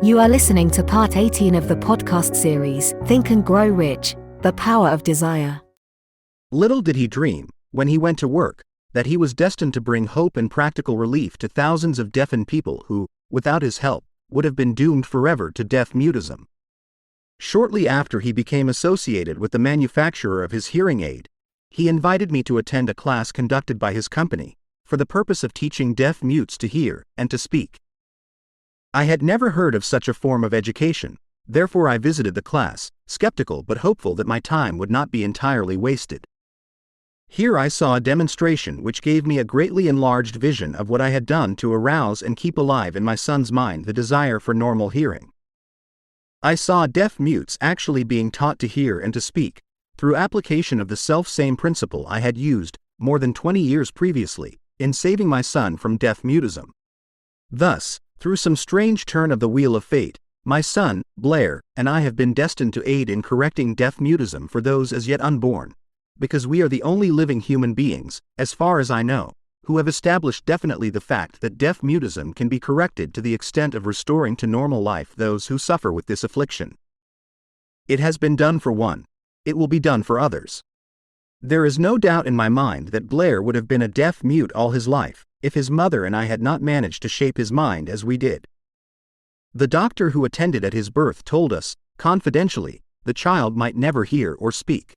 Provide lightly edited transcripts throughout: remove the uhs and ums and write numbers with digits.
You are listening to part 18 of the podcast series, Think and Grow Rich, The Power of Desire. Little did he dream, when he went to work, that he was destined to bring hope and practical relief to thousands of deafened people who, without his help, would have been doomed forever to deaf mutism. Shortly after he became associated with the manufacturer of his hearing aid, he invited me to attend a class conducted by his company, for the purpose of teaching deaf mutes to hear and to speak. I had never heard of such a form of education, therefore I visited the class, skeptical but hopeful that my time would not be entirely wasted. Here I saw a demonstration which gave me a greatly enlarged vision of what I had done to arouse and keep alive in my son's mind the desire for normal hearing. I saw deaf mutes actually being taught to hear and to speak, through application of the self-same principle I had used, more than 20 years previously, in saving my son from deaf mutism. Thus, through some strange turn of the wheel of fate, my son, Blair, and I have been destined to aid in correcting deaf mutism for those as yet unborn, because we are the only living human beings, as far as I know, who have established definitely the fact that deaf mutism can be corrected to the extent of restoring to normal life those who suffer with this affliction. It has been done for one. It will be done for others. There is no doubt in my mind that Blair would have been a deaf mute all his life, if his mother and I had not managed to shape his mind as we did. The doctor who attended at his birth told us, confidentially, the child might never hear or speak.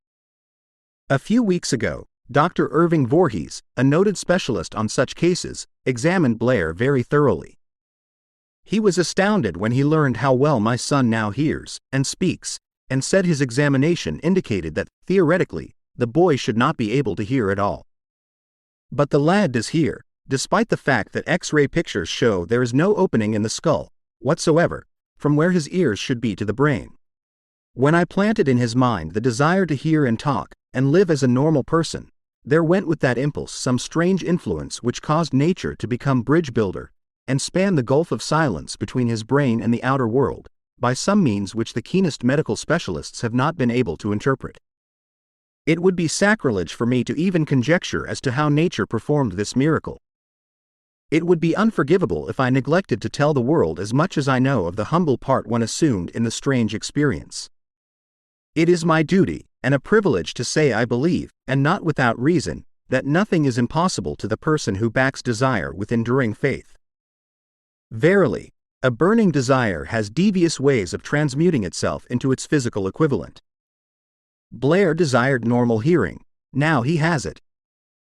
A few weeks ago, Dr. Irving Voorhees, a noted specialist on such cases, examined Blair very thoroughly. He was astounded when he learned how well my son now hears and speaks, and said his examination indicated that, theoretically, the boy should not be able to hear at all. But the lad does hear, despite the fact that X-ray pictures show there is no opening in the skull, whatsoever, from where his ears should be to the brain. When I planted in his mind the desire to hear and talk, and live as a normal person, there went with that impulse some strange influence which caused nature to become bridge builder, and span the gulf of silence between his brain and the outer world, by some means which the keenest medical specialists have not been able to interpret. It would be sacrilege for me to even conjecture as to how nature performed this miracle. It would be unforgivable if I neglected to tell the world as much as I know of the humble part one assumed in the strange experience. It is my duty, and a privilege to say I believe, and not without reason, that nothing is impossible to the person who backs desire with enduring faith. Verily, a burning desire has devious ways of transmuting itself into its physical equivalent. Blair desired normal hearing. Now he has it.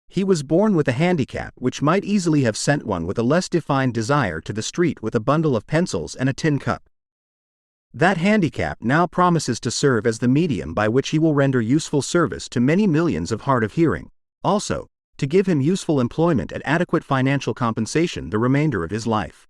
He was born with a handicap which might easily have sent one with a less defined desire to the street with a bundle of pencils and a tin cup. That handicap now promises to serve as the medium by which he will render useful service to many millions of hard of hearing, also, to give him useful employment at adequate financial compensation the remainder of his life.